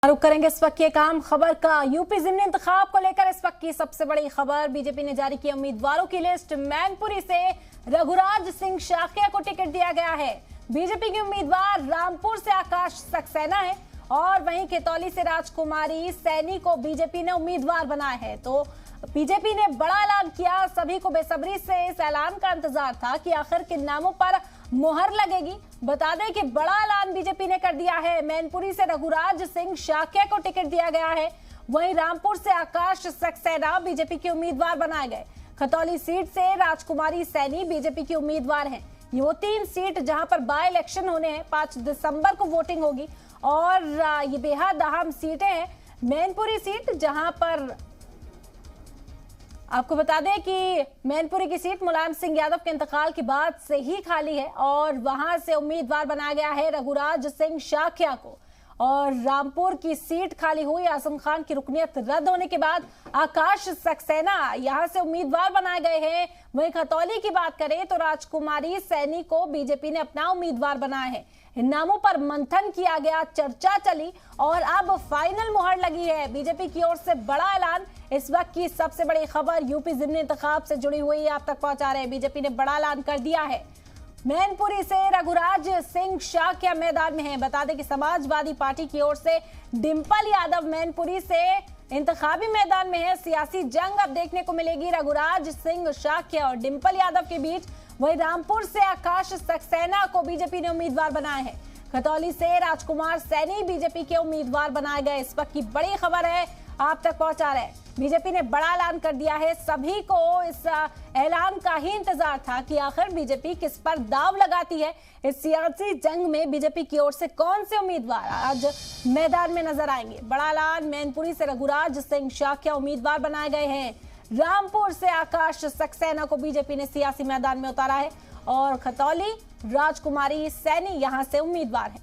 रुक करेंगे इस वक्त की एक आम खबर का। यूपी ज़िमनी इंतखाब को लेकर इस वक्त की सबसे बड़ी खबर, बीजेपी ने जारी की उम्मीदवारों की लिस्ट। मैनपुरी से रघुराज सिंह शाक्या को टिकट दिया गया है। बीजेपी के उम्मीदवार रामपुर से आकाश सक्सेना है और वहीं खतौली से राजकुमारी सैनी को बीजेपी ने उम्मीदवार बनाया है। तो बीजेपी ने बड़ा ऐलान किया। सभी को बेसब्री से इस ऐलान का इंतजार था कि आखिर किन नामों पर मोहर लगेगी। बता दें कि बड़ा ऐलान बीजेपी ने कर दिया है। मैनपुरी से रघुराज सिंह शाक्या को टिकट दिया गया है। वहीं रामपुर से आकाश सक्सेना बीजेपी के उम्मीदवार बनाए गए। खतौली सीट से राजकुमारी सैनी बीजेपी की उम्मीदवार हैं। ये वो 3 सीट जहां पर बाय इलेक्शन होने हैं। 5 दिसंबर को वोटिंग होगी और ये बेहद अहम सीटें हैं। मैनपुरी सीट जहां पर आपको बता दें कि मैनपुरी की सीट मुलायम सिंह यादव के इंतकाल के बाद से ही खाली है और वहां से उम्मीदवार बनाया गया है रघुराज सिंह शाक्या को। और रामपुर की सीट खाली हुई। आजम खान की रुकनियत रद्द होने के बाद आकाश सक्सेना यहां से उम्मीदवार बनाए गए हैं। वहीं खतौली की बात करें तो राजकुमारी सैनी को बीजेपी ने अपना उम्मीदवार बनाया है। इन नामों पर मंथन किया गया, चर्चा चली और अब फाइनल मुहर लगी है। बीजेपी की ओर से बड़ा ऐलान। इस वक्त की सबसे बड़ी खबर यूपी ज़िमनी इंतखाब से जुड़ी हुई आप तक पहुंचा रहे हैं। बीजेपी ने बड़ा ऐलान कर दिया है। मैनपुरी से रघुराज सिंह शाक्या मैदान में है। बता दें कि समाजवादी पार्टी की ओर से डिंपल यादव मैनपुरी से इंतखाबी मैदान में है। सियासी जंग अब देखने को मिलेगी रघुराज सिंह शाक्या और डिंपल यादव के बीच। वहीं रामपुर से आकाश सक्सेना को बीजेपी ने उम्मीदवार बनाया है। खतौली से राजकुमार सैनी बीजेपी के उम्मीदवार बनाए गए। इस वक्त की बड़ी खबर है आप तक पहुंचा रहे हैं। बीजेपी ने बड़ा ऐलान कर दिया है। सभी को इस ऐलान का ही इंतजार था कि आखिर बीजेपी किस पर दाव लगाती है। इस सियासी जंग में बीजेपी की ओर से कौन से उम्मीदवार आज मैदान में नजर आएंगे। बड़ा ऐलान। मैनपुरी से रघुराज सिंह शाक्या उम्मीदवार बनाए गए हैं। रामपुर से आकाश सक्सेना को बीजेपी ने सियासी मैदान में उतारा है और खतौली राजकुमारी सैनी यहां से उम्मीदवार है।